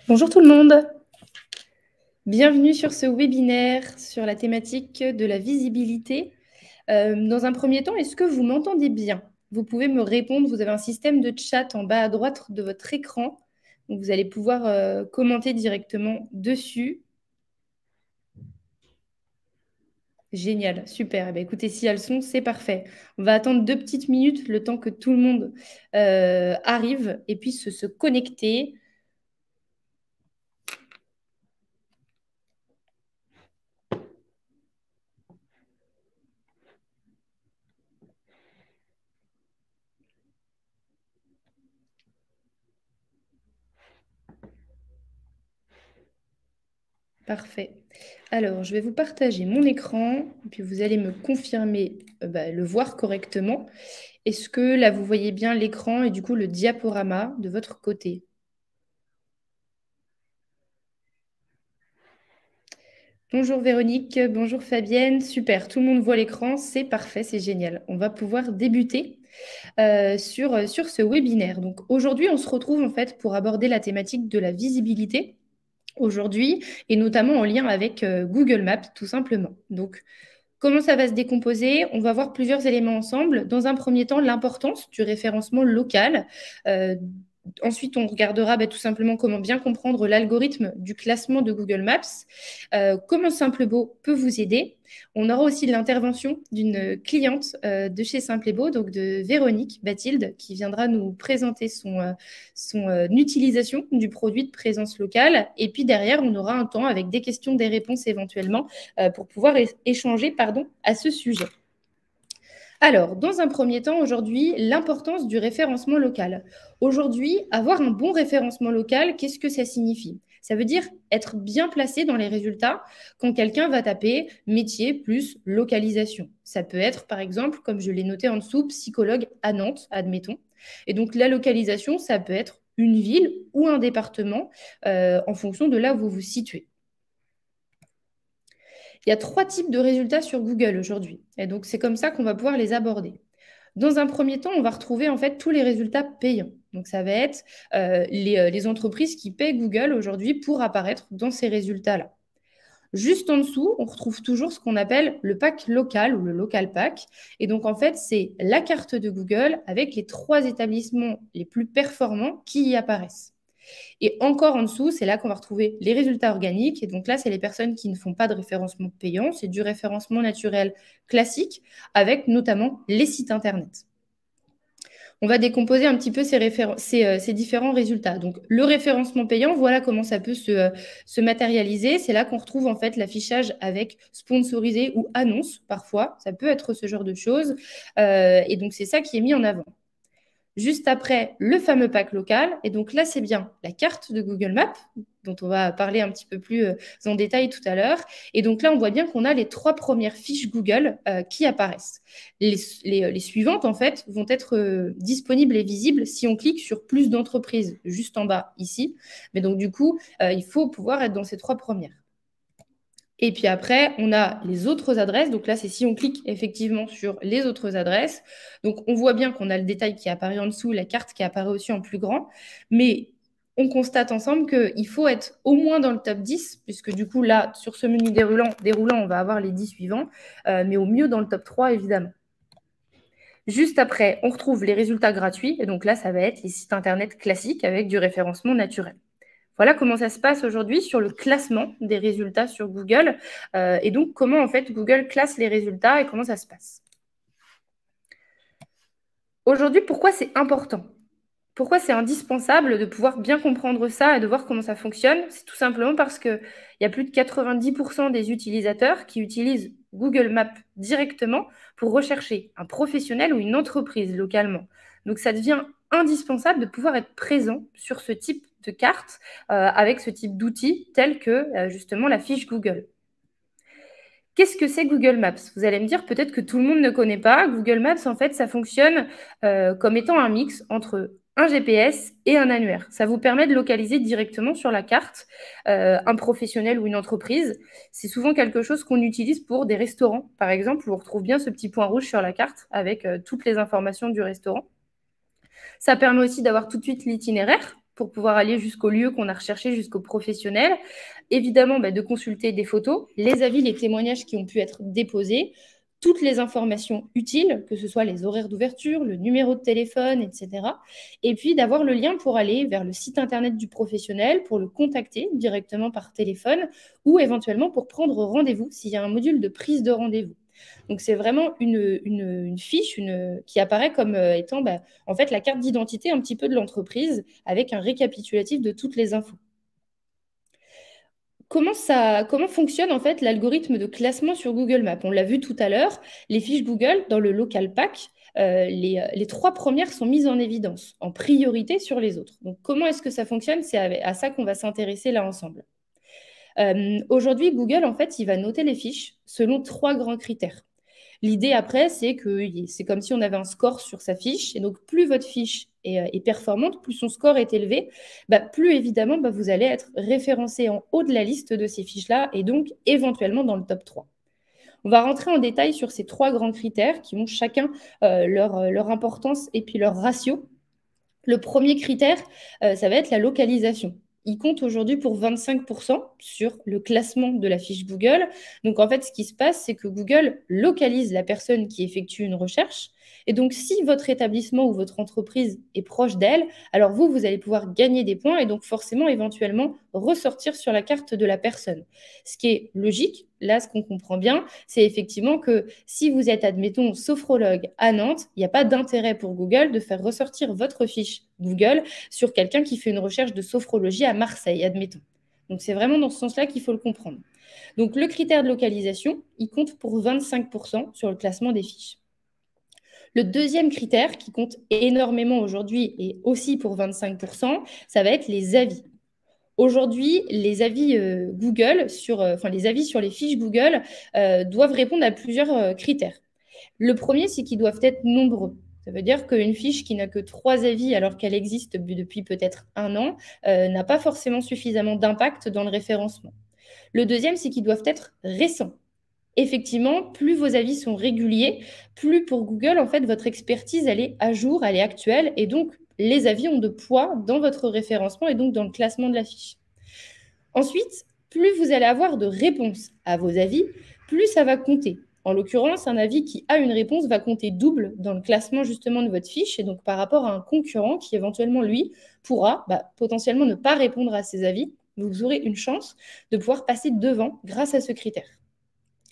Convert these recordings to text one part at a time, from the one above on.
Bonjour tout le monde, bienvenue sur ce webinaire sur la thématique de la visibilité. Dans un premier temps, est-ce que vous m'entendez bien? Vous pouvez me répondre, vous avez un système de chat en bas à droite de votre écran, donc vous allez pouvoir commenter directement dessus. Génial, super. Eh bien, écoutez, si elles sont, c'est parfait. On va attendre 2 petites minutes, le temps que tout le monde arrive et puisse se connecter. Parfait. Alors, je vais vous partager mon écran, puis vous allez me confirmer le voir correctement. Est-ce que là, vous voyez bien l'écran et du coup le diaporama de votre côté? Bonjour Véronique, bonjour Fabienne, super, tout le monde voit l'écran, c'est parfait, c'est génial. On va pouvoir débuter sur ce webinaire. Donc aujourd'hui, on se retrouve en fait pour aborder la thématique de la visibilité aujourd'hui et notamment en lien avec Google Maps tout simplement. Donc, comment ça va se décomposer? On va voir plusieurs éléments ensemble. Dans un premier temps, l'importance du référencement local. Euh, Ensuite, on regardera tout simplement comment bien comprendre l'algorithme du classement de Google Maps, comment Simplebo peut vous aider. On aura aussi l'intervention d'une cliente de chez Simplebo, donc de Véronique Bathilde, qui viendra nous présenter son utilisation du produit de présence locale. Et puis derrière, on aura un temps avec des questions, des réponses éventuellement pour pouvoir échanger à ce sujet. Alors, dans un premier temps, aujourd'hui, l'importance du référencement local. Aujourd'hui, avoir un bon référencement local, qu'est-ce que ça signifie? Ça veut dire être bien placé dans les résultats quand quelqu'un va taper métier plus localisation. Ça peut être, par exemple, comme je l'ai noté en dessous, psychologue à Nantes, admettons. Et donc, la localisation, ça peut être une ville ou un département en fonction de là où vous vous situez. Il y a 3 types de résultats sur Google aujourd'hui. Et donc, c'est comme ça qu'on va pouvoir les aborder. Dans un premier temps, on va retrouver en fait tous les résultats payants. Donc, ça va être les entreprises qui paient Google aujourd'hui pour apparaître dans ces résultats-là. Juste en dessous, on retrouve toujours ce qu'on appelle le pack local ou le local pack. Et donc, en fait, c'est la carte de Google avec les 3 établissements les plus performants qui y apparaissent. Et encore en dessous, c'est là qu'on va retrouver les résultats organiques. Et donc là, c'est les personnes qui ne font pas de référencement payant. C'est du référencement naturel classique avec notamment les sites Internet. On va décomposer un petit peu ces différents résultats. Donc, le référencement payant, voilà comment ça peut se matérialiser. C'est là qu'on retrouve en fait l'affichage avec sponsorisé ou annonce parfois. Ça peut être ce genre de choses. Et donc, c'est ça qui est mis en avant. Juste après, le fameux pack local. Et donc là, c'est bien la carte de Google Maps, dont on va parler un petit peu plus en détail tout à l'heure. Et donc là, on voit bien qu'on a les 3 premières fiches Google qui apparaissent. Les suivantes, en fait, vont être disponibles et visibles si on clique sur plus d'entreprises, juste en bas, ici. Mais donc, du coup, il faut pouvoir être dans ces 3 premières. Et puis après, on a les autres adresses. Donc là, c'est si on clique effectivement sur les autres adresses. Donc on voit bien qu'on a le détail qui apparaît en dessous, la carte qui apparaît aussi en plus grand. Mais on constate ensemble qu'il faut être au moins dans le top 10, puisque du coup, là, sur ce menu déroulant on va avoir les 10 suivants, mais au mieux dans le top 3, évidemment. Juste après, on retrouve les résultats gratuits. Et donc là, ça va être les sites Internet classiques avec du référencement naturel. Voilà comment ça se passe aujourd'hui sur le classement des résultats sur Google et donc comment en fait Google classe les résultats et comment ça se passe. Aujourd'hui, pourquoi c'est important? Pourquoi c'est indispensable de pouvoir bien comprendre ça et de voir comment ça fonctionne? C'est tout simplement parce qu'il y a plus de 90% des utilisateurs qui utilisent Google Maps directement pour rechercher un professionnel ou une entreprise localement. Donc ça devient indispensable de pouvoir être présent sur ce type de carte avec ce type d'outils tels que justement la fiche Google. Qu'est-ce que c'est Google Maps? Vous allez me dire peut-être que tout le monde ne connaît pas. Google Maps, en fait, ça fonctionne comme étant un mix entre un GPS et un annuaire. Ça vous permet de localiser directement sur la carte un professionnel ou une entreprise. C'est souvent quelque chose qu'on utilise pour des restaurants, par exemple, où on retrouve bien ce petit point rouge sur la carte avec toutes les informations du restaurant. Ça permet aussi d'avoir tout de suite l'itinéraire pour pouvoir aller jusqu'au lieu qu'on a recherché, jusqu'au professionnel. Évidemment, de consulter des photos, les avis, les témoignages qui ont pu être déposés, toutes les informations utiles, que ce soit les horaires d'ouverture, le numéro de téléphone, etc. Et puis d'avoir le lien pour aller vers le site internet du professionnel, pour le contacter directement par téléphone ou éventuellement pour prendre rendez-vous s'il y a un module de prise de rendez-vous. Donc, c'est vraiment une fiche qui apparaît comme étant en fait la carte d'identité un petit peu de l'entreprise avec un récapitulatif de toutes les infos. Comment fonctionne en fait l'algorithme de classement sur Google Maps? On l'a vu tout à l'heure, les fiches Google dans le local pack, les 3 premières sont mises en évidence, en priorité sur les autres. Donc, comment est-ce que ça fonctionne? C'est à ça qu'on va s'intéresser là ensemble. Aujourd'hui, Google, en fait, il va noter les fiches selon 3 grands critères. L'idée après, c'est que c'est comme si on avait un score sur sa fiche. Et donc, plus votre fiche est performante, plus son score est élevé, plus évidemment, vous allez être référencé en haut de la liste de ces fiches-là et donc éventuellement dans le top 3. On va rentrer en détail sur ces 3 grands critères qui ont chacun leur importance et puis leur ratio. Le premier critère, ça va être la localisation. Il compte aujourd'hui pour 25% sur le classement de la fiche Google. Donc, en fait, ce qui se passe, c'est que Google localise la personne qui effectue une recherche. Et donc, si votre établissement ou votre entreprise est proche d'elle, alors vous allez pouvoir gagner des points et donc forcément, éventuellement, ressortir sur la carte de la personne. Ce qui est logique, là, ce qu'on comprend bien, c'est effectivement que si vous êtes, admettons, sophrologue à Nantes, il n'y a pas d'intérêt pour Google de faire ressortir votre fiche Google sur quelqu'un qui fait une recherche de sophrologie à Marseille, admettons. Donc, c'est vraiment dans ce sens-là qu'il faut le comprendre. Donc, le critère de localisation, il compte pour 25% sur le classement des fiches. Le deuxième critère qui compte énormément aujourd'hui et aussi pour 25%, ça va être les avis. Aujourd'hui, les avis Google, les avis sur les fiches Google doivent répondre à plusieurs critères. Le premier, c'est qu'ils doivent être nombreux. Ça veut dire qu'une fiche qui n'a que 3 avis alors qu'elle existe depuis peut-être 1 an n'a pas forcément suffisamment d'impact dans le référencement. Le deuxième, c'est qu'ils doivent être récents. Effectivement, plus vos avis sont réguliers, plus pour Google, en fait, votre expertise, elle est à jour, elle est actuelle, et donc les avis ont de poids dans votre référencement et donc dans le classement de la fiche. Ensuite, plus vous allez avoir de réponses à vos avis, plus ça va compter. En l'occurrence, un avis qui a une réponse va compter double dans le classement justement de votre fiche et donc par rapport à un concurrent qui éventuellement, lui, pourra potentiellement ne pas répondre à ses avis. Vous aurez une chance de pouvoir passer devant grâce à ce critère.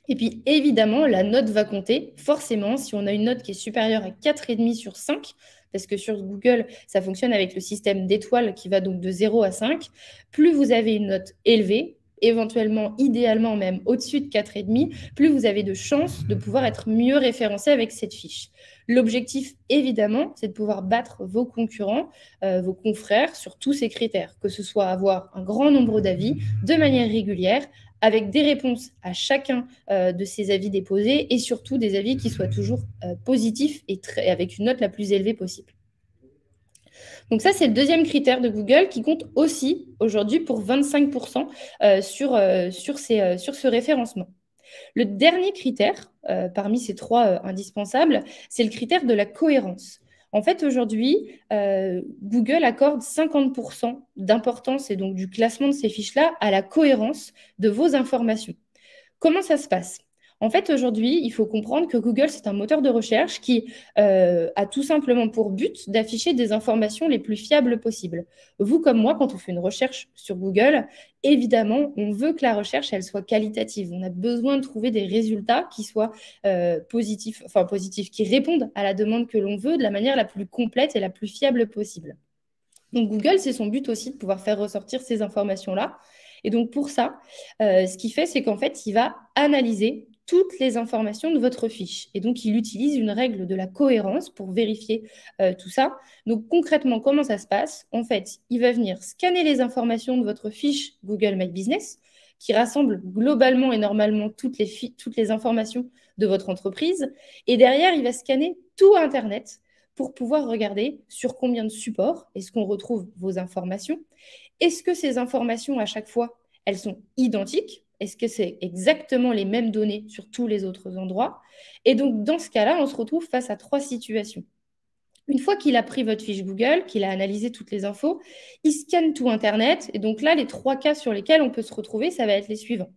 Et puis, évidemment, la note va compter. Forcément, si on a une note qui est supérieure à 4,5 sur 5, parce que sur Google, ça fonctionne avec le système d'étoiles qui va donc de 0 à 5, plus vous avez une note élevée, éventuellement, idéalement même au-dessus de 4,5, plus vous avez de chances de pouvoir être mieux référencé avec cette fiche. L'objectif, évidemment, c'est de pouvoir battre vos concurrents, vos confrères sur tous ces critères, que ce soit avoir un grand nombre d'avis de manière régulière, avec des réponses à chacun de ces avis déposés et surtout des avis qui soient toujours positifs et avec une note la plus élevée possible. Donc ça, c'est le deuxième critère de Google qui compte aussi aujourd'hui pour 25% sur ce référencement. Le dernier critère, parmi ces 3 indispensables, c'est le critère de la cohérence. En fait, aujourd'hui, Google accorde 50% d'importance et donc du classement de ces fiches-là à la cohérence de vos informations. Comment ça se passe? En fait, aujourd'hui, il faut comprendre que Google, c'est un moteur de recherche qui a tout simplement pour but d'afficher des informations les plus fiables possibles. Vous comme moi, quand on fait une recherche sur Google, évidemment, on veut que la recherche, elle soit qualitative. On a besoin de trouver des résultats qui soient positifs, qui répondent à la demande que l'on veut de la manière la plus complète et la plus fiable possible. Donc Google, c'est son but aussi de pouvoir faire ressortir ces informations-là. Et donc pour ça, ce qu'il fait, c'est qu'en fait, il va analyser toutes les informations de votre fiche. Et donc, il utilise une règle de la cohérence pour vérifier tout ça. Donc concrètement, comment ça se passe? En fait, il va venir scanner les informations de votre fiche Google My Business, qui rassemble globalement et normalement toutes les informations de votre entreprise. Et derrière, il va scanner tout Internet pour pouvoir regarder sur combien de supports est-ce qu'on retrouve vos informations. Est-ce que ces informations, à chaque fois, elles sont identiques? Est-ce que c'est exactement les mêmes données sur tous les autres endroits? Et donc, dans ce cas-là, on se retrouve face à 3 situations. Une fois qu'il a pris votre fiche Google, qu'il a analysé toutes les infos, il scanne tout Internet. Et donc là, les 3 cas sur lesquels on peut se retrouver, ça va être les suivants.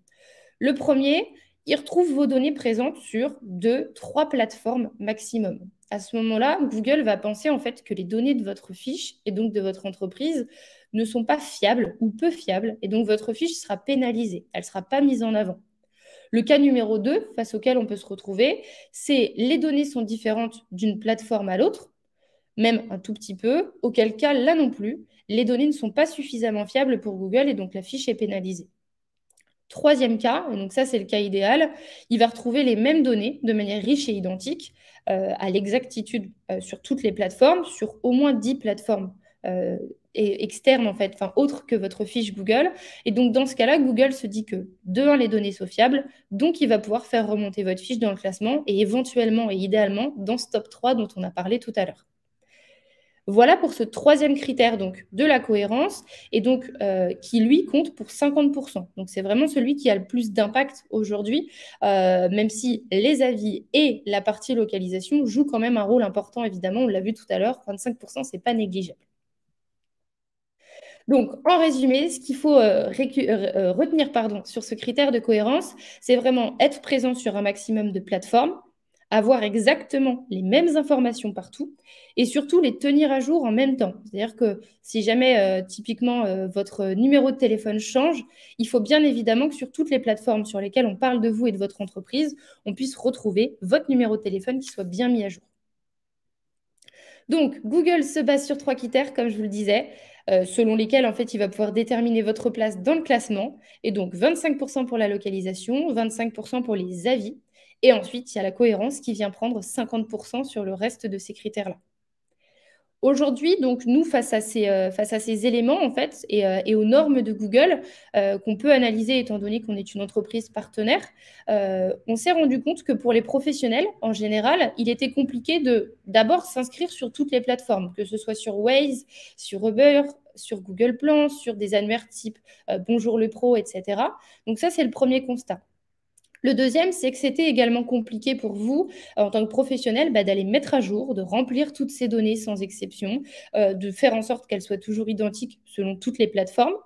Le premier, il retrouve vos données présentes sur 2, 3 plateformes maximum. À ce moment-là, Google va penser en fait que les données de votre fiche et donc de votre entreprise ne sont pas fiables ou peu fiables, et donc votre fiche sera pénalisée, elle ne sera pas mise en avant. Le cas numéro 2, face auquel on peut se retrouver, c'est les données sont différentes d'une plateforme à l'autre, même un tout petit peu, auquel cas, là non plus, les données ne sont pas suffisamment fiables pour Google et donc la fiche est pénalisée. Troisième cas, et donc ça c'est le cas idéal, il va retrouver les mêmes données de manière riche et identique à l'exactitude sur toutes les plateformes, sur au moins 10 plateformes et externes en fait, enfin autres que votre fiche Google. Et donc dans ce cas-là, Google se dit que de un, les données sont fiables, donc il va pouvoir faire remonter votre fiche dans le classement et éventuellement et idéalement dans ce top 3 dont on a parlé tout à l'heure. Voilà pour ce troisième critère donc, de la cohérence et donc qui, lui, compte pour 50%. Donc, c'est vraiment celui qui a le plus d'impact aujourd'hui, même si les avis et la partie localisation jouent quand même un rôle important, évidemment. On l'a vu tout à l'heure, 25%, ce n'est pas négligeable. Donc, en résumé, ce qu'il faut retenir sur ce critère de cohérence, c'est vraiment être présent sur un maximum de plateformes, avoir exactement les mêmes informations partout et surtout les tenir à jour en même temps. C'est-à-dire que si jamais typiquement votre numéro de téléphone change, il faut bien évidemment que sur toutes les plateformes sur lesquelles on parle de vous et de votre entreprise, on puisse retrouver votre numéro de téléphone qui soit bien mis à jour. Donc, Google se base sur 3 critères, comme je vous le disais, selon lesquels, en fait, il va pouvoir déterminer votre place dans le classement. Et donc, 25% pour la localisation, 25% pour les avis. Et ensuite, il y a la cohérence qui vient prendre 50% sur le reste de ces critères-là. Aujourd'hui, donc, nous, face à ces éléments, en fait, et aux normes de Google, qu'on peut analyser étant donné qu'on est une entreprise partenaire, on s'est rendu compte que pour les professionnels, en général, il était compliqué de d'abord s'inscrire sur toutes les plateformes, que ce soit sur Waze, sur Uber, sur Google Plans, sur des annuaires type Bonjour le Pro, etc. Donc ça, c'est le premier constat. Le deuxième, c'est que c'était également compliqué pour vous, en tant que professionnel, d'aller mettre à jour, de remplir toutes ces données sans exception, de faire en sorte qu'elles soient toujours identiques selon toutes les plateformes,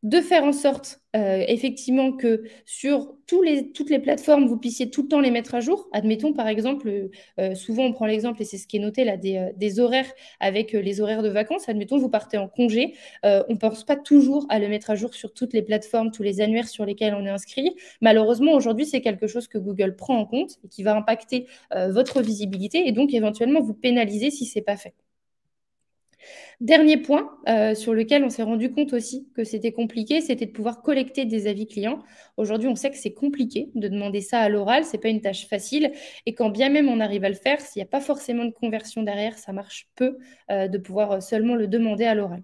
de faire en sorte effectivement que sur toutes les plateformes, vous puissiez tout le temps les mettre à jour. Admettons par exemple, souvent on prend l'exemple, et c'est ce qui est noté là, des horaires avec les horaires de vacances. Admettons, vous partez en congé, on ne pense pas toujours à le mettre à jour sur toutes les plateformes, tous les annuaires sur lesquels on est inscrit. Malheureusement, aujourd'hui, c'est quelque chose que Google prend en compte et qui va impacter votre visibilité et donc éventuellement vous pénaliser si ce n'est pas fait. Dernier point sur lequel on s'est rendu compte aussi que c'était compliqué, c'était de pouvoir collecter des avis clients. Aujourd'hui, on sait que c'est compliqué de demander ça à l'oral, ce n'est pas une tâche facile. Et quand bien même on arrive à le faire, s'il n'y a pas forcément de conversion derrière, ça marche peu de pouvoir seulement le demander à l'oral.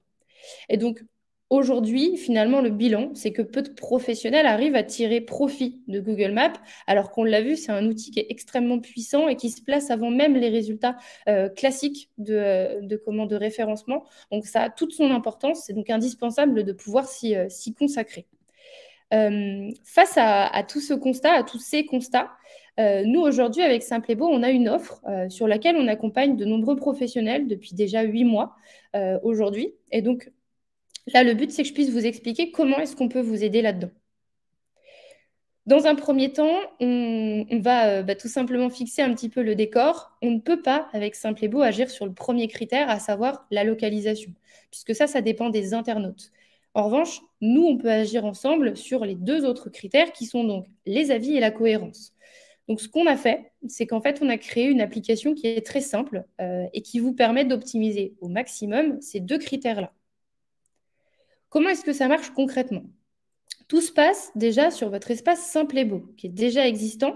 Et donc, aujourd'hui, finalement, le bilan, c'est que peu de professionnels arrivent à tirer profit de Google Maps, alors qu'on l'a vu, c'est un outil qui est extrêmement puissant et qui se place avant même les résultats classiques de référencement. Donc, ça a toute son importance. C'est donc indispensable de pouvoir s'y consacrer. Face à tout ce constat, à tous ces constats, nous, aujourd'hui, avec Simplebo, on a une offre sur laquelle on accompagne de nombreux professionnels depuis déjà 8 mois aujourd'hui. Et donc, là, le but, c'est que je puisse vous expliquer comment est-ce qu'on peut vous aider là-dedans. Dans un premier temps, on va tout simplement fixer un petit peu le décor. On ne peut pas, avec Simplebo, agir sur le premier critère, à savoir la localisation, puisque ça dépend des internautes. En revanche, nous, on peut agir ensemble sur les 2 autres critères qui sont donc les avis et la cohérence. Donc, ce qu'on a fait, c'est qu'en fait, on a créé une application qui est très simple et qui vous permet d'optimiser au maximum ces 2 critères-là. Comment est-ce que ça marche concrètement ? Tout se passe déjà sur votre espace Simplebo, qui est déjà existant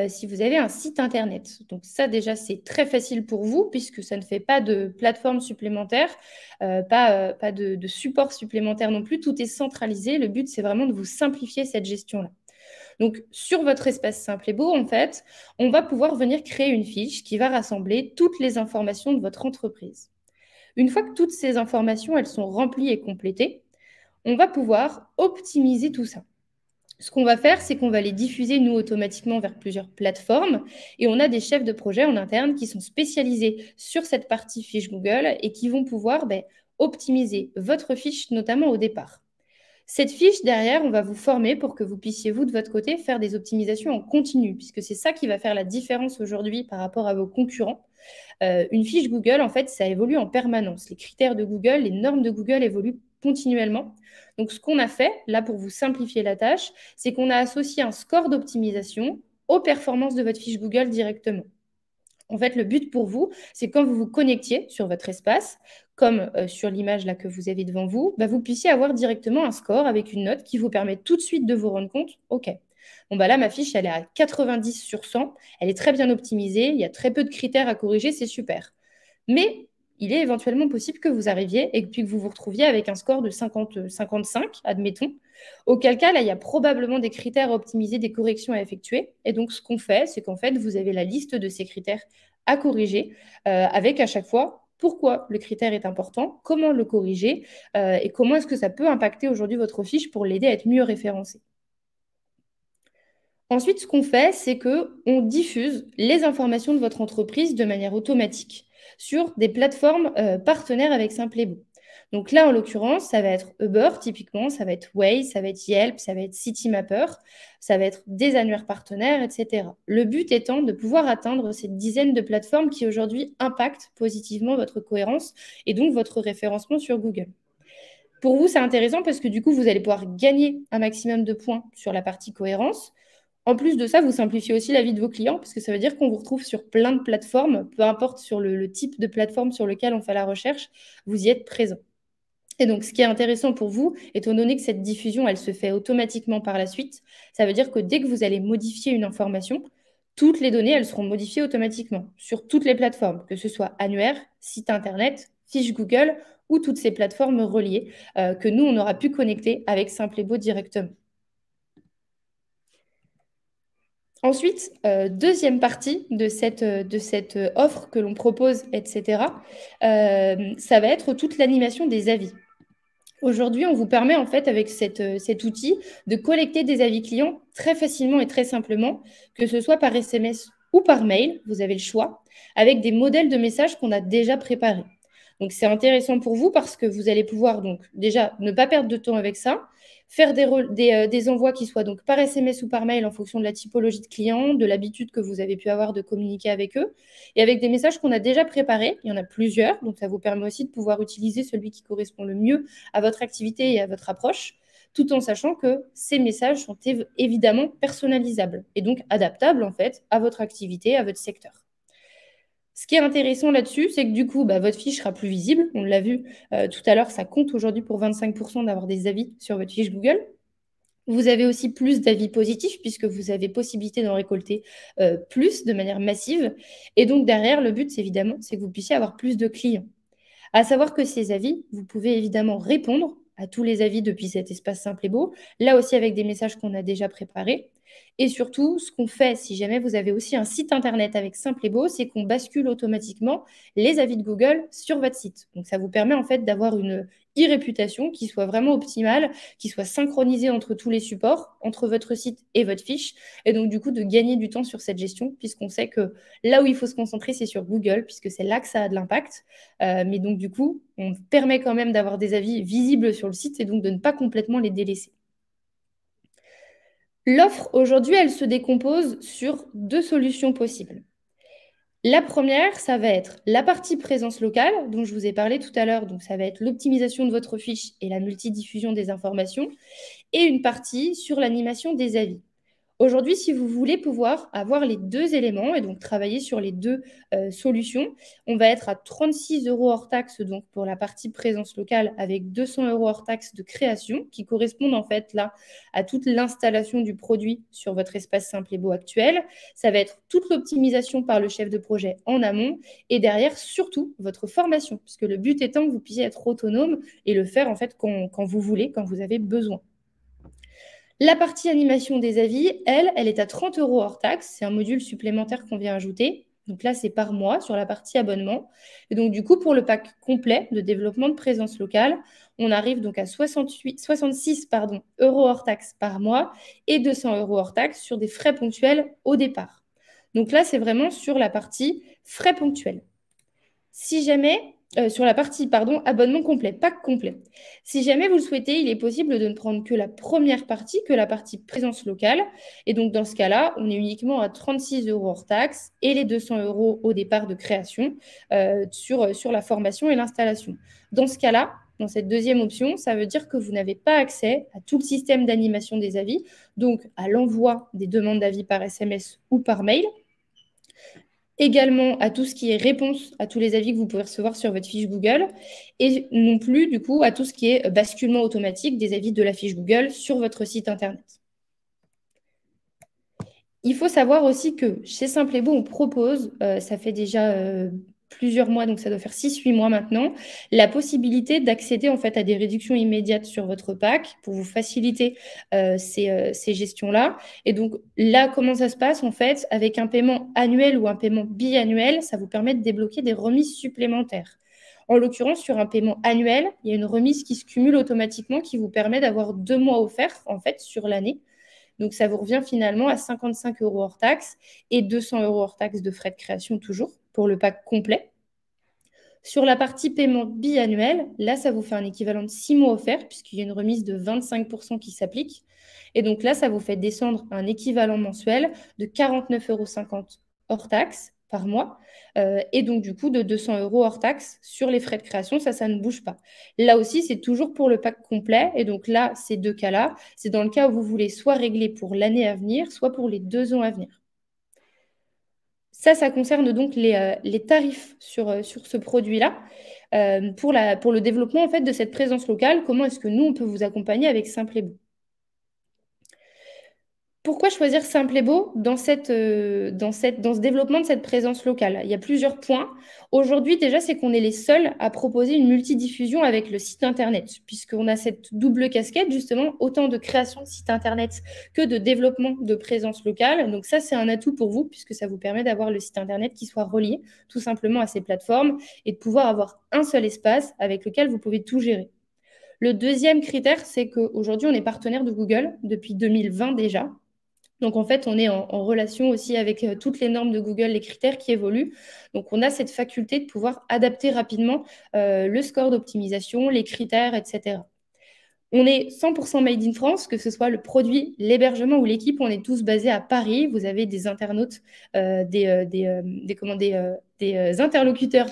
si vous avez un site internet. Donc ça, déjà, c'est très facile pour vous puisque ça ne fait pas de plateforme supplémentaire, pas de support supplémentaire non plus. Tout est centralisé. Le but, c'est vraiment de vous simplifier cette gestion-là. Donc, sur votre espace Simplebo, en fait, on va pouvoir venir créer une fiche qui va rassembler toutes les informations de votre entreprise. Une fois que toutes ces informations, elles sont remplies et complétées, on va pouvoir optimiser tout ça. Ce qu'on va faire, c'est qu'on va les diffuser, nous, automatiquement vers plusieurs plateformes. Et on a des chefs de projet en interne qui sont spécialisés sur cette partie fiche Google et qui vont pouvoir optimiser votre fiche, notamment au départ. Cette fiche, derrière, on va vous former pour que vous puissiez, vous, de votre côté, faire des optimisations en continu, puisque c'est ça qui va faire la différence aujourd'hui par rapport à vos concurrents. Une fiche Google, en fait, ça évolue en permanence. Les critères de Google, les normes de Google évoluent continuellement. Donc, ce qu'on a fait, là, pour vous simplifier la tâche, c'est qu'on a associé un score d'optimisation aux performances de votre fiche Google directement. En fait, le but pour vous, c'est quand vous vous connectiez sur votre espace, comme sur l'image là que vous avez devant vous, vous puissiez avoir directement un score avec une note qui vous permet tout de suite de vous rendre compte, OK, bon là, ma fiche, elle est à 90 sur 100, elle est très bien optimisée, il y a très peu de critères à corriger, c'est super. Mais il est éventuellement possible que vous arriviez et puis que vous vous retrouviez avec un score de 55, admettons. Auquel cas, là, il y a probablement des critères à optimiser, des corrections à effectuer. Et donc, ce qu'on fait, c'est qu'en fait, vous avez la liste de ces critères à corriger avec à chaque fois pourquoi le critère est important, comment le corriger et comment est-ce que ça peut impacter aujourd'hui votre fiche pour l'aider à être mieux référencée. Ensuite, ce qu'on fait, c'est qu'on diffuse les informations de votre entreprise de manière automatique sur des plateformes partenaires avec Simplebo. Donc là, en l'occurrence, ça va être Uber, typiquement, ça va être Waze, ça va être Yelp, ça va être Citymapper, ça va être des annuaires partenaires, etc. Le but étant de pouvoir atteindre cette dizaine de plateformes qui aujourd'hui impactent positivement votre cohérence et donc votre référencement sur Google. Pour vous, c'est intéressant parce que du coup, vous allez pouvoir gagner un maximum de points sur la partie cohérence. En plus de ça, vous simplifiez aussi la vie de vos clients parce que ça veut dire qu'on vous retrouve sur plein de plateformes, peu importe sur le type de plateforme sur lequel on fait la recherche, vous y êtes présent. Et donc, ce qui est intéressant pour vous, étant donné que cette diffusion, elle se fait automatiquement par la suite, ça veut dire que dès que vous allez modifier une information, toutes les données, elles seront modifiées automatiquement sur toutes les plateformes, que ce soit annuaire, site internet, fiche Google ou toutes ces plateformes reliées que nous, on aura pu connecter avec Simplebo directement. Ensuite, deuxième partie de cette offre que l'on propose, etc., ça va être toute l'animation des avis. Aujourd'hui, on vous permet en fait avec cet outil de collecter des avis clients très facilement et très simplement, que ce soit par SMS ou par mail, vous avez le choix, avec des modèles de messages qu'on a déjà préparés. Donc c'est intéressant pour vous parce que vous allez pouvoir donc déjà ne pas perdre de temps avec ça, faire des envois qui soient donc par SMS ou par mail en fonction de la typologie de client, de l'habitude que vous avez pu avoir de communiquer avec eux, et avec des messages qu'on a déjà préparés. Il y en a plusieurs, donc ça vous permet aussi de pouvoir utiliser celui qui correspond le mieux à votre activité et à votre approche, tout en sachant que ces messages sont évidemment personnalisables et donc adaptables en fait à votre activité, à votre secteur. Ce qui est intéressant là-dessus, c'est que du coup, votre fiche sera plus visible. On l'a vu tout à l'heure, ça compte aujourd'hui pour 25% d'avoir des avis sur votre fiche Google. Vous avez aussi plus d'avis positifs puisque vous avez possibilité d'en récolter plus de manière massive. Et donc derrière, le but, évidemment, c'est que vous puissiez avoir plus de clients. À savoir que ces avis, vous pouvez évidemment répondre à tous les avis depuis cet espace simple et beau, là aussi avec des messages qu'on a déjà préparés. Et surtout, ce qu'on fait, si jamais vous avez aussi un site internet avec Simple et Beau, c'est qu'on bascule automatiquement les avis de Google sur votre site. Donc, ça vous permet en fait d'avoir une e-réputation qui soit vraiment optimale, qui soit synchronisée entre tous les supports, entre votre site et votre fiche. Et donc, du coup, de gagner du temps sur cette gestion, puisqu'on sait que là où il faut se concentrer, c'est sur Google, puisque c'est là que ça a de l'impact. Mais donc, du coup, on permet quand même d'avoir des avis visibles sur le site et donc de ne pas complètement les délaisser. L'offre, aujourd'hui, elle se décompose sur deux solutions possibles. La première, ça va être la partie présence locale, dont je vous ai parlé tout à l'heure. Donc, ça va être l'optimisation de votre fiche et la multidiffusion des informations. Et une partie sur l'animation des avis. Aujourd'hui, si vous voulez pouvoir avoir les deux éléments et donc travailler sur les deux solutions, on va être à 36 € hors taxe donc pour la partie présence locale avec 200 € hors taxe de création qui correspondent en fait là à toute l'installation du produit sur votre espace simple et beau actuel. Ça va être toute l'optimisation par le chef de projet en amont et derrière surtout votre formation puisque le but étant que vous puissiez être autonome et le faire en fait quand vous voulez, quand vous avez besoin. La partie animation des avis, elle est à 30 € hors taxe. C'est un module supplémentaire qu'on vient ajouter. Donc là, c'est par mois sur la partie abonnement. Et donc, du coup, pour le pack complet de développement de présence locale, on arrive donc à 66 euros hors taxe par mois et 200 euros hors taxe sur des frais ponctuels au départ. Donc là, c'est vraiment sur la partie frais ponctuels. Si jamais, sur la partie, abonnement complet, pack complet. Si jamais vous le souhaitez, il est possible de ne prendre que la première partie, que la partie présence locale. Et donc, dans ce cas-là, on est uniquement à 36 euros hors taxe et les 200 euros au départ de création sur la formation et l'installation. Dans ce cas-là, dans cette deuxième option, ça veut dire que vous n'avez pas accès à tout le système d'animation des avis, donc à l'envoi des demandes d'avis par SMS ou par mail, également à tout ce qui est réponse à tous les avis que vous pouvez recevoir sur votre fiche Google et non plus du coup à tout ce qui est basculement automatique des avis de la fiche Google sur votre site internet. Il faut savoir aussi que chez Simple et Beau, on propose, ça fait déjà plusieurs mois, donc ça doit faire 6-8 mois maintenant, la possibilité d'accéder en fait à des réductions immédiates sur votre pack pour vous faciliter ces gestions-là. Et donc là, comment ça se passe en fait? Avec un paiement annuel ou un paiement biannuel, ça vous permet de débloquer des remises supplémentaires. En l'occurrence, sur un paiement annuel, il y a une remise qui se cumule automatiquement qui vous permet d'avoir 2 mois offerts en fait sur l'année. Donc, ça vous revient finalement à 55 euros hors taxe et 200 euros hors taxe de frais de création toujours pour le pack complet. Sur la partie paiement biannuel, là, ça vous fait un équivalent de 6 mois offerts puisqu'il y a une remise de 25% qui s'applique. Et donc là, ça vous fait descendre un équivalent mensuel de 49,50 euros hors taxe par mois. Et donc, du coup, de 200 euros hors taxe sur les frais de création. Ça ne bouge pas. Là aussi, c'est toujours pour le pack complet. Et donc là, ces deux cas-là, c'est dans le cas où vous voulez soit régler pour l'année à venir, soit pour les 2 ans à venir. Ça concerne donc les tarifs sur ce produit-là. Pour le développement en fait, de cette présence locale, comment est-ce que nous, on peut vous accompagner avec Simple et Beau? Pourquoi choisir Simple et Beau dans ce développement de cette présence locale? Il y a plusieurs points. Aujourd'hui, déjà, c'est qu'on est les seuls à proposer une multidiffusion avec le site Internet, puisqu'on a cette double casquette, justement, autant de création de site Internet que de développement de présence locale. Donc ça, c'est un atout pour vous, puisque ça vous permet d'avoir le site Internet qui soit relié tout simplement à ces plateformes et de pouvoir avoir un seul espace avec lequel vous pouvez tout gérer. Le deuxième critère, c'est qu'aujourd'hui, on est partenaire de Google depuis 2020 déjà. Donc, en fait, on est en relation aussi avec toutes les normes de Google, les critères qui évoluent. Donc, on a cette faculté de pouvoir adapter rapidement le score d'optimisation, les critères, etc. On est 100% made in France, que ce soit le produit, l'hébergement ou l'équipe, on est tous basés à Paris. Vous avez des internautes, des interlocuteurs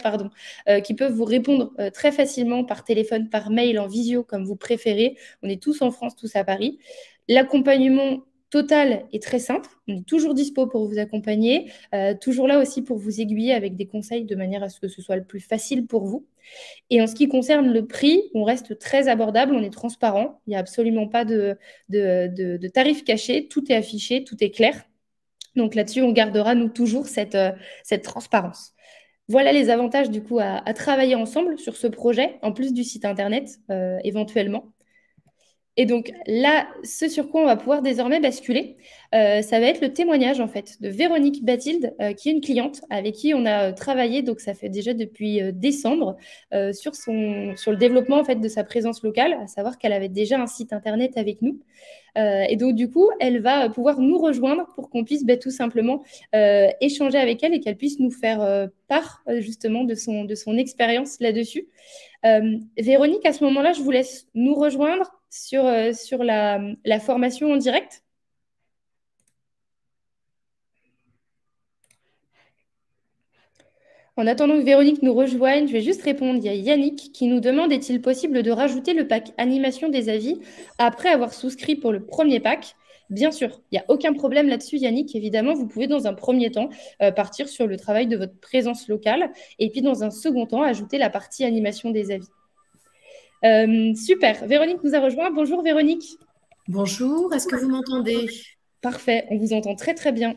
qui peuvent vous répondre très facilement par téléphone, par mail, en visio, comme vous préférez. On est tous en France, tous à Paris. L'accompagnement total est très simple. On est toujours dispo pour vous accompagner, toujours là aussi pour vous aiguiller avec des conseils de manière à ce que ce soit le plus facile pour vous. Et en ce qui concerne le prix, on reste très abordable, on est transparent. Il n'y a absolument pas de tarifs cachés. Tout est affiché, tout est clair. Donc là-dessus, on gardera, nous, toujours cette transparence. Voilà les avantages, du coup, à travailler ensemble sur ce projet, en plus du site Internet, éventuellement. Et donc là, ce sur quoi on va pouvoir désormais basculer, ça va être le témoignage en fait de Véronique Bathilde, qui est une cliente avec qui on a travaillé, donc ça fait déjà depuis décembre, sur le développement en fait de sa présence locale, à savoir qu'elle avait déjà un site internet avec nous. Et donc du coup, elle va pouvoir nous rejoindre pour qu'on puisse tout simplement échanger avec elle et qu'elle puisse nous faire part justement de son expérience là-dessus. Véronique, à ce moment-là, je vous laisse nous rejoindre sur la formation en direct. En attendant que Véronique nous rejoigne, je vais juste répondre. Il y a Yannick qui nous demande, est-il possible de rajouter le pack animation des avis après avoir souscrit pour le premier pack? Bien sûr, il n'y a aucun problème là-dessus, Yannick. Évidemment, vous pouvez dans un premier temps partir sur le travail de votre présence locale et puis dans un second temps, ajouter la partie animation des avis. Super, Véronique nous a rejoint. Bonjour Véronique. Bonjour, est-ce que vous m'entendez? Parfait, on vous entend très très bien.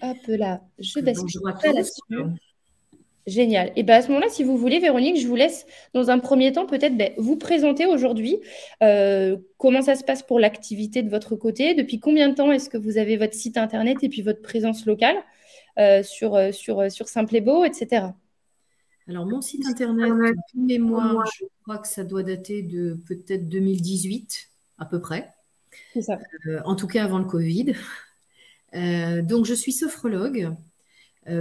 Hop là, je bascule là-dessus. Génial. Et bien à ce moment-là, si vous voulez, Véronique, je vous laisse dans un premier temps peut-être vous présenter aujourd'hui comment ça se passe pour l'activité de votre côté, depuis combien de temps est-ce que vous avez votre site internet et puis votre présence locale. sur Simple et Beau, etc. Alors, mon site internet, de mémoire, je crois que ça doit dater de peut-être 2018, à peu près. C'est ça. En tout cas, avant le Covid. Donc, je suis sophrologue.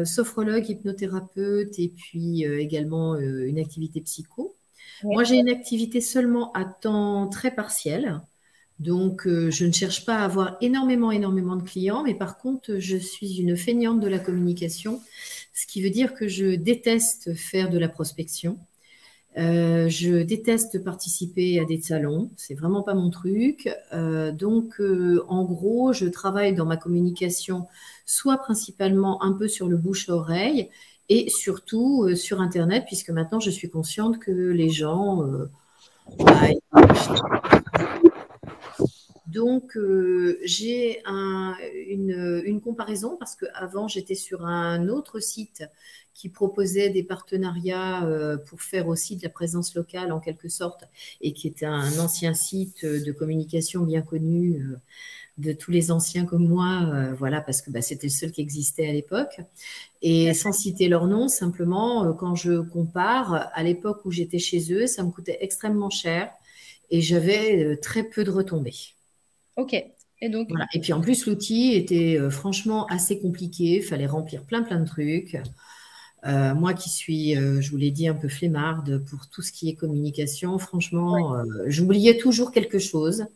Sophrologue, hypnothérapeute et puis également une activité psycho. Ouais. Moi, j'ai une activité seulement à temps très partiel. Donc, je ne cherche pas à avoir énormément de clients, mais par contre, je suis une feignante de la communication, ce qui veut dire que je déteste faire de la prospection. Je déteste participer à des salons, c'est vraiment pas mon truc. Donc, en gros, je travaille dans ma communication, soit principalement un peu sur le bouche à oreille et surtout sur Internet, puisque maintenant je suis consciente que les gens, bah, donc, j'ai une comparaison parce qu'avant, j'étais sur un autre site qui proposait des partenariats pour faire aussi de la présence locale en quelque sorte et qui était un ancien site de communication bien connu de tous les anciens comme moi, voilà, parce que c'était le seul qui existait à l'époque. Et sans citer leur nom, simplement, quand je compare, à l'époque où j'étais chez eux, ça me coûtait extrêmement cher et j'avais très peu de retombées. Ok. Et donc, voilà. Et puis en plus, l'outil était franchement assez compliqué. Il fallait remplir plein de trucs. Moi qui suis, je vous l'ai dit, un peu flemmarde pour tout ce qui est communication, franchement, j'oubliais toujours quelque chose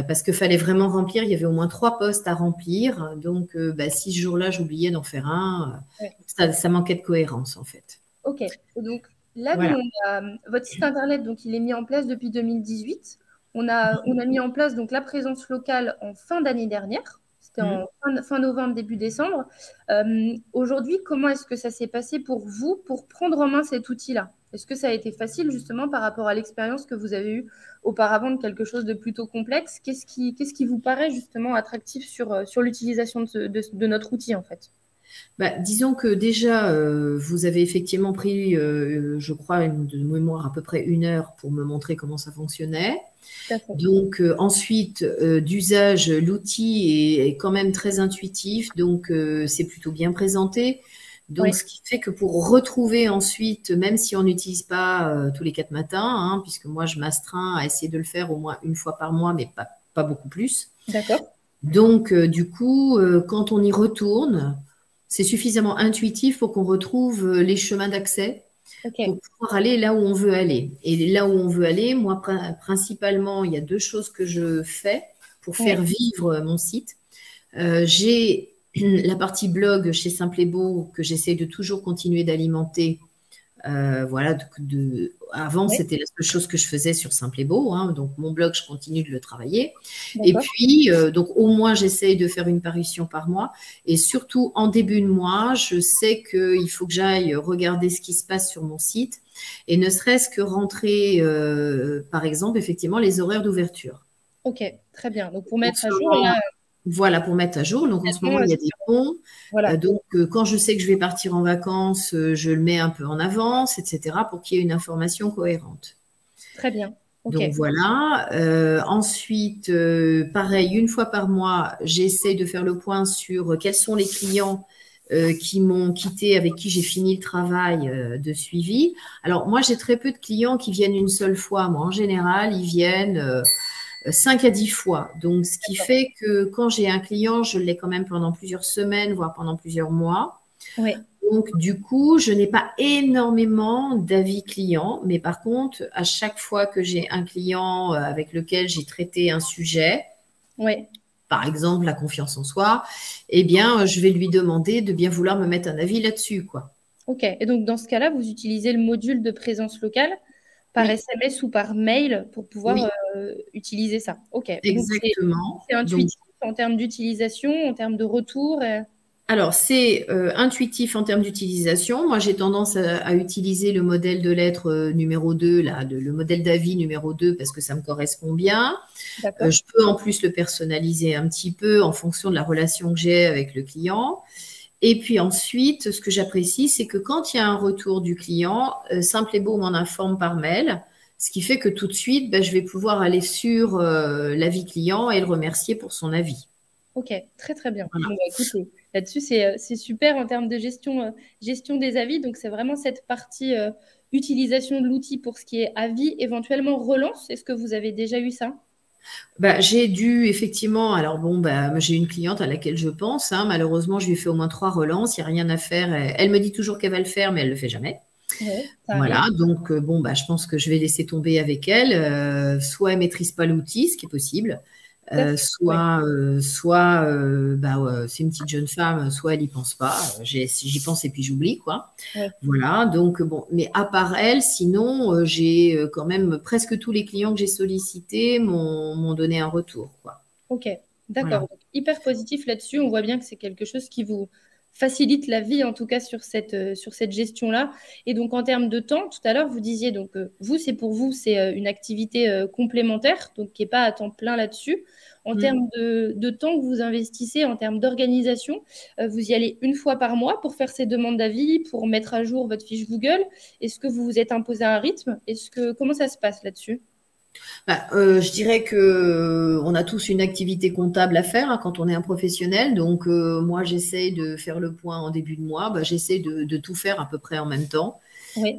parce qu'il fallait vraiment remplir. Il y avait au moins 3 postes à remplir. Donc, si ce jour-là, j'oubliais d'en faire un, ça manquait de cohérence en fait. ok. Et donc, là, Voilà. votre site internet, donc, il est mis en place depuis 2018. On a mis en place donc, la présence locale en fin d'année dernière. C'était en fin novembre, début décembre. Aujourd'hui, comment est-ce que ça s'est passé pour vous pour prendre en main cet outil-là? Est-ce que ça a été facile justement par rapport à l'expérience que vous avez eue auparavant de quelque chose de plutôt complexe? Qu'est-ce qui vous paraît justement attractif sur l'utilisation de notre outil en fait? Disons que déjà, vous avez effectivement pris, je crois, de mémoire à peu près 1 heure pour me montrer comment ça fonctionnait. Donc, ensuite, d'usage, l'outil est quand même très intuitif, donc c'est plutôt bien présenté. Donc, ce qui fait que pour retrouver ensuite, même si on n'utilise pas tous les 4 matins, hein, puisque moi, je m'astreins à essayer de le faire au moins 1 fois par mois, mais pas beaucoup plus. D'accord. Donc, du coup, quand on y retourne, c'est suffisamment intuitif pour qu'on retrouve les chemins d'accès pour pouvoir aller là où on veut aller. Et là où on veut aller, moi, principalement, il y a 2 choses que je fais pour faire vivre mon site. J'ai la partie blog chez Simple et Beau que j'essaie de toujours continuer d'alimenter. Voilà, avant, c'était la seule chose que je faisais sur Simple et Beau. Hein, donc, mon blog, je continue de le travailler. Et puis, donc, au moins, j'essaye de faire une parution par mois. Et surtout, en début de mois, je sais qu'il faut que j'aille regarder ce qui se passe sur mon site et ne serait-ce que rentrer, par exemple, effectivement, les horaires d'ouverture. Ok, très bien. Donc, pour mettre à jour, là… Voilà, pour mettre à jour. Donc, en ce moment, il y a des ponts. Voilà. Donc, quand je sais que je vais partir en vacances, je le mets un peu en avance, etc., pour qu'il y ait une information cohérente. Très bien. Donc, voilà. Ensuite, pareil, 1 fois par mois, j'essaie de faire le point sur quels sont les clients qui m'ont quitté, avec qui j'ai fini le travail de suivi. Alors, moi, j'ai très peu de clients qui viennent une seule fois. Moi, en général, ils viennent… 5 à 10 fois. Donc, ce qui fait que quand j'ai un client, je l'ai quand même pendant plusieurs semaines, voire pendant plusieurs mois. Donc, du coup, je n'ai pas énormément d'avis clients, mais par contre, à chaque fois que j'ai un client avec lequel j'ai traité un sujet, par exemple la confiance en soi, eh bien, je vais lui demander de bien vouloir me mettre un avis là-dessus, quoi. Ok. Et donc, dans ce cas-là, vous utilisez le module de présence locale par SMS ou par mail pour pouvoir utiliser ça. Ok. Exactement. C'est intuitif en termes d'utilisation, en termes de retour. Alors, c'est intuitif en termes d'utilisation. Moi, j'ai tendance à utiliser le modèle de lettre numéro 2, là, le modèle d'avis numéro 2, parce que ça me correspond bien. Je peux en plus le personnaliser un petit peu en fonction de la relation que j'ai avec le client. Et puis ensuite, ce que j'apprécie, c'est que quand il y a un retour du client, Simple et Beau m'en informe par mail, ce qui fait que tout de suite, je vais pouvoir aller sur l'avis client et le remercier pour son avis. Ok, très très bien. Voilà. Bon, écoutez, Là-dessus, c'est super en termes de gestion des avis. Donc, c'est vraiment cette partie utilisation de l'outil pour ce qui est avis, éventuellement relance. Est-ce que vous avez déjà eu ça? Bah, j'ai dû effectivement, alors bon, bah, j'ai une cliente à laquelle je pense, hein, malheureusement, je lui ai fait au moins 3 relances, il n'y a rien à faire. Elle me dit toujours qu'elle va le faire, mais elle ne le fait jamais. Ouais, ça arrive. Voilà, donc bon, bah, je pense que je vais laisser tomber avec elle. Soit elle maîtrise pas l'outil, ce qui est possible, Tout à fait. Ouais. c'est une petite jeune femme, soit elle y pense pas. J'y pense et puis j'oublie, quoi. Ouais. Voilà, donc bon, mais à part elle, sinon, j'ai quand même presque tous les clients que j'ai sollicités m'ont donné un retour, quoi. Ok, d'accord. Voilà. Donc, hyper positif là-dessus. On voit bien que c'est quelque chose qui vous facilite la vie, en tout cas sur cette gestion-là. Et donc, en termes de temps, tout à l'heure, vous disiez, donc, vous, c'est une activité complémentaire, donc qui n'est pas à temps plein là-dessus. En Mm. termes de temps que vous investissez, en termes d'organisation, vous y allez une fois par mois pour faire ces demandes d'avis, pour mettre à jour votre fiche Google. Est-ce que vous vous êtes imposé un rythme? Comment ça se passe là-dessus? Bah, je dirais que on a tous une activité comptable à faire, hein, quand on est un professionnel. Donc, moi, j'essaie de faire le point en début de mois. Bah, j'essaie de tout faire à peu près en même temps. Oui,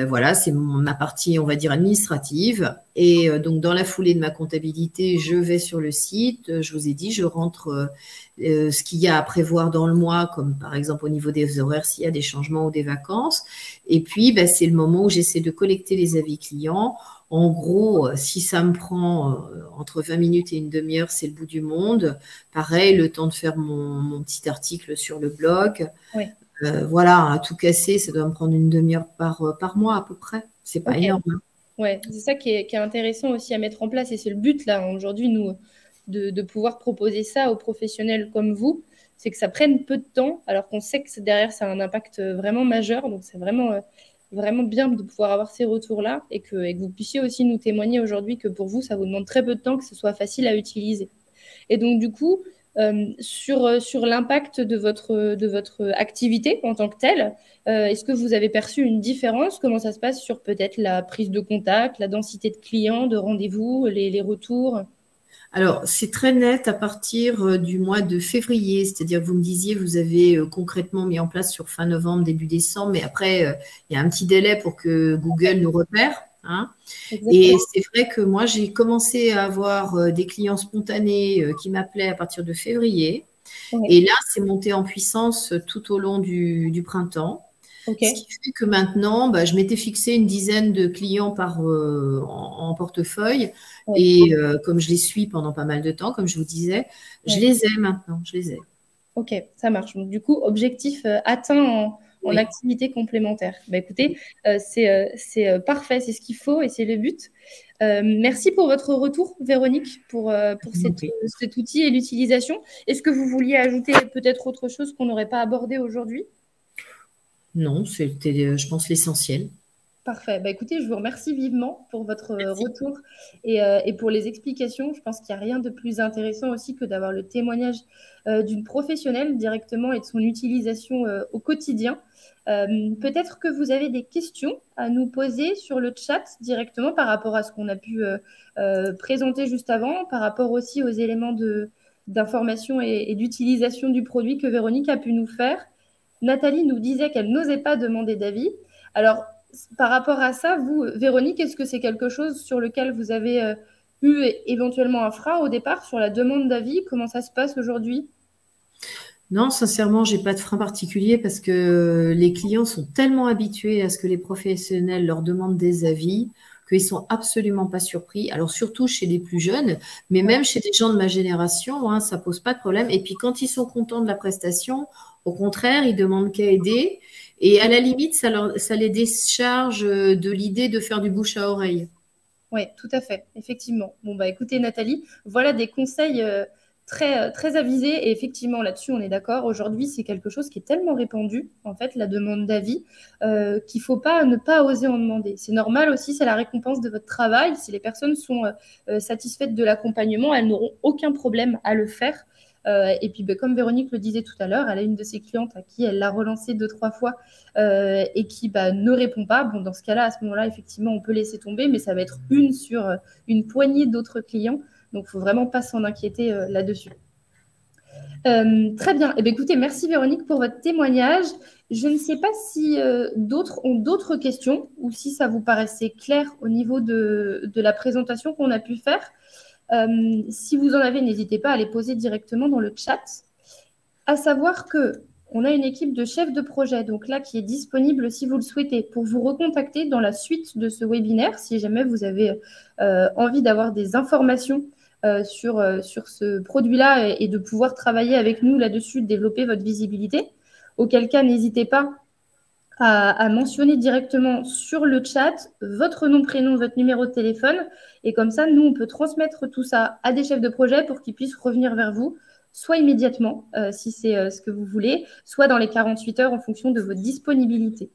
Voilà, c'est ma partie, on va dire, administrative. Et donc, dans la foulée de ma comptabilité, je vais sur le site. Je vous ai dit, je rentre ce qu'il y a à prévoir dans le mois, comme par exemple au niveau des horaires, s'il y a des changements ou des vacances. Et puis, bah, c'est le moment où j'essaie de collecter les avis clients. En gros, si ça me prend entre 20 minutes et une demi-heure, c'est le bout du monde. Pareil, le temps de faire mon petit article sur le blog. oui. Voilà, à tout casser, ça doit me prendre une demi-heure par mois à peu près. C'est pas Ok. énorme, hein. Ouais, c'est ça qui est intéressant aussi à mettre en place et c'est le but là aujourd'hui, nous, de pouvoir proposer ça aux professionnels comme vous, c'est que ça prenne peu de temps alors qu'on sait que derrière ça a un impact vraiment majeur. Donc c'est vraiment bien de pouvoir avoir ces retours-là et que vous puissiez aussi nous témoigner aujourd'hui que pour vous, ça vous demande très peu de temps, que ce soit facile à utiliser. Et donc, du coup, sur l'impact de votre activité en tant que telle, est-ce que vous avez perçu une différence? Comment ça se passe sur peut-être la prise de contact, la densité de clients, de rendez-vous, les retours? Alors, c'est très net à partir du mois de février, c'est-à-dire vous me disiez, vous avez concrètement mis en place sur fin novembre, début décembre, mais après, il y a un petit délai pour que Google nous repère, hein. Et Exactement. c'est vrai que moi, j'ai commencé à avoir des clients spontanés qui m'appelaient à partir de février. Ouais. Et là, c'est monté en puissance tout au long du printemps. Ok. Ce qui fait que maintenant, bah, je m'étais fixé une dizaine de clients en portefeuille. Ouais. Et comme je les suis pendant pas mal de temps, comme je vous disais, je Ouais. les ai maintenant, je les ai. Ok, ça marche. Donc, du coup, objectif atteint en Oui. activité complémentaire. Bah, écoutez, c'est parfait, c'est ce qu'il faut et c'est le but. Merci pour votre retour, Véronique, pour Oui. cet outil et l'utilisation. Est-ce que vous vouliez ajouter peut-être autre chose qu'on n'aurait pas abordé aujourd'hui? Non, c'était, je pense, l'essentiel. Parfait. Bah, écoutez, je vous remercie vivement pour votre Merci. retour et pour les explications. Je pense qu'il n'y a rien de plus intéressant aussi que d'avoir le témoignage d'une professionnelle directement et de son utilisation au quotidien. Peut-être que vous avez des questions à nous poser sur le chat directement par rapport à ce qu'on a pu présenter juste avant, par rapport aussi aux éléments d'information et d'utilisation du produit que Véronique a pu nous faire. Nathalie nous disait qu'elle n'osait pas demander d'avis. Alors, par rapport à ça, vous, Véronique, est-ce que c'est quelque chose sur lequel vous avez eu éventuellement un frein au départ sur la demande d'avis? Comment ça se passe aujourd'hui? Non, sincèrement, j'ai pas de frein particulier parce que les clients sont tellement habitués à ce que les professionnels leur demandent des avis qu'ils sont absolument pas surpris. Alors surtout chez les plus jeunes, mais Ouais. même chez des gens de ma génération, hein, ça pose pas de problème. Et puis quand ils sont contents de la prestation, au contraire, ils demandent qu'à aider. Et à la limite, ça les décharge de l'idée de faire du bouche à oreille. Oui, tout à fait, effectivement. Bon, bah écoutez, Nathalie, voilà des conseils très avisés. Et effectivement, là-dessus, on est d'accord. Aujourd'hui, c'est quelque chose qui est tellement répandu, en fait, la demande d'avis, qu'il ne faut pas ne pas oser en demander. C'est normal aussi, c'est la récompense de votre travail. Si les personnes sont satisfaites de l'accompagnement, elles n'auront aucun problème à le faire. Et puis, bah, comme Véronique le disait tout à l'heure, elle a une de ses clientes à qui elle l'a relancé 2, 3 fois et qui ne répond pas. Bon, dans ce cas-là, à ce moment-là, effectivement, on peut laisser tomber, mais ça va être une sur une poignée d'autres clients. Donc, il ne faut vraiment pas s'en inquiéter là-dessus. Très bien. Eh bien, écoutez, merci Véronique pour votre témoignage. Je ne sais pas si d'autres ont d'autres questions ou si ça vous paraissait clair au niveau de la présentation qu'on a pu faire. Si vous en avez, n'hésitez pas à les poser directement dans le chat. À savoir que on a une équipe de chefs de projet, donc là, qui est disponible si vous le souhaitez, pour vous recontacter dans la suite de ce webinaire, si jamais vous avez envie d'avoir des informations sur ce produit-là et de pouvoir travailler avec nous là-dessus, de développer votre visibilité. Auquel cas, n'hésitez pas à mentionner directement sur le chat votre nom, prénom, votre numéro de téléphone. Et comme ça, nous, on peut transmettre tout ça à des chefs de projet pour qu'ils puissent revenir vers vous, soit immédiatement, si c'est ce que vous voulez, soit dans les 48 heures en fonction de votre disponibilité.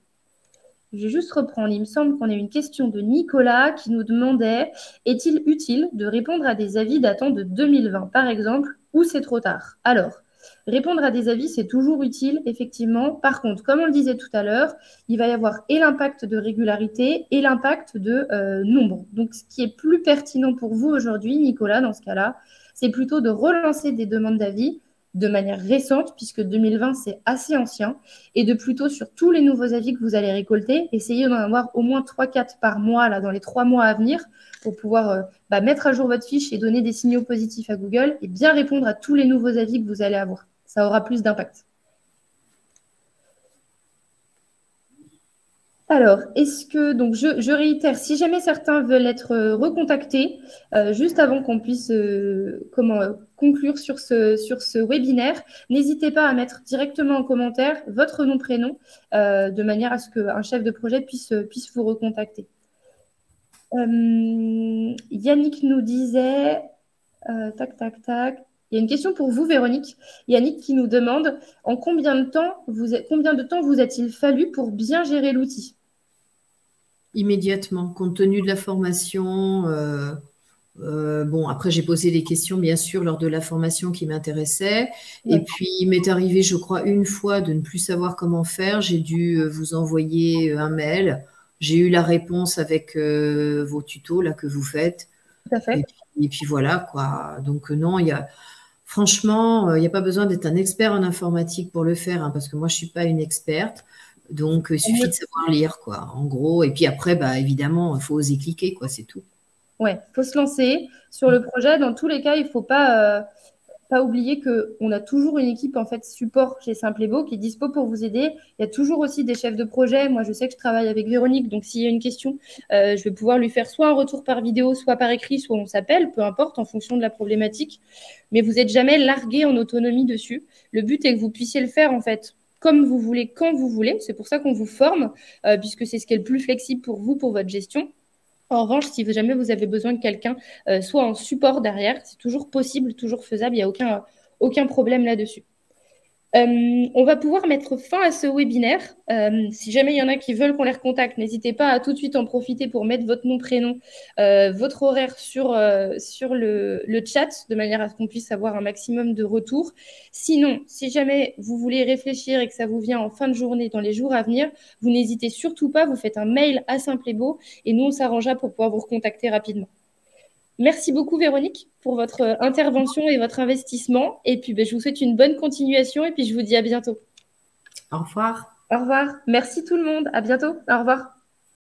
Je vais juste reprendre. Il me semble qu'on a une question de Nicolas qui nous demandait « Est-il utile de répondre à des avis datant de 2020, par exemple, ou c'est trop tard ?» Alors, répondre à des avis, c'est toujours utile, effectivement. Par contre, comme on le disait tout à l'heure, il va y avoir et l'impact de régularité et l'impact de nombre. Donc, ce qui est plus pertinent pour vous aujourd'hui, Nicolas, dans ce cas-là, c'est plutôt de relancer des demandes d'avis de manière récente, puisque 2020, c'est assez ancien, et de plutôt sur tous les nouveaux avis que vous allez récolter, essayer d'en avoir au moins 3-4 par mois, là, dans les 3 mois à venir, pour pouvoir mettre à jour votre fiche et donner des signaux positifs à Google et bien répondre à tous les nouveaux avis que vous allez avoir. Ça aura plus d'impact. Alors, est-ce que, donc je réitère, si jamais certains veulent être recontactés, juste avant qu'on puisse conclure sur ce webinaire, n'hésitez pas à mettre directement en commentaire votre nom, prénom, de manière à ce qu'un chef de projet puisse vous recontacter. Yannick nous disait, tac, tac, tac. Il y a une question pour vous, Véronique. Yannick qui nous demande en combien de temps vous a-t-il fallu pour bien gérer l'outil? Immédiatement, compte tenu de la formation. Bon, après, j'ai posé des questions, bien sûr, lors de la formation qui m'intéressait. Ouais. Et puis, il m'est arrivé, je crois, une fois de ne plus savoir comment faire. J'ai dû vous envoyer un mail. J'ai eu la réponse avec vos tutos là, que vous faites. Tout à fait. Et puis voilà, quoi. Donc, non, franchement, il n'y a pas besoin d'être un expert en informatique pour le faire, hein, parce que moi, je ne suis pas une experte. Donc, il suffit de savoir lire, quoi, en gros. Et puis après, bah, évidemment, il faut oser cliquer, quoi, c'est tout. Ouais, il faut se lancer sur le projet. Dans tous les cas, il ne faut pas oublier qu'on a toujours une équipe en fait support chez Simple et Beau qui est dispo pour vous aider. Il y a toujours aussi des chefs de projet. Moi, je sais que je travaille avec Véronique, donc s'il y a une question, je vais pouvoir lui faire soit un retour par vidéo, soit par écrit, soit on s'appelle, peu importe, en fonction de la problématique. Mais vous n'êtes jamais largué en autonomie dessus. Le but est que vous puissiez le faire en fait comme vous voulez, quand vous voulez. C'est pour ça qu'on vous forme, puisque c'est ce qui est le plus flexible pour vous, pour votre gestion. En revanche, si jamais vous avez besoin de quelqu'un soit en support derrière, c'est toujours possible, toujours faisable, il n'y a aucun problème là-dessus. On va pouvoir mettre fin à ce webinaire. Si jamais il y en a qui veulent qu'on les recontacte, n'hésitez pas à tout de suite en profiter pour mettre votre nom, prénom, votre horaire sur le chat, de manière à ce qu'on puisse avoir un maximum de retours. Sinon, si jamais vous voulez réfléchir et que ça vous vient en fin de journée, dans les jours à venir, vous n'hésitez surtout pas, vous faites un mail à Simple et Beau et nous, on s'arrangera pour pouvoir vous recontacter rapidement. Merci beaucoup, Véronique, pour votre intervention et votre investissement. Et puis, je vous souhaite une bonne continuation et puis je vous dis à bientôt. Au revoir. Au revoir. Merci tout le monde. À bientôt. Au revoir.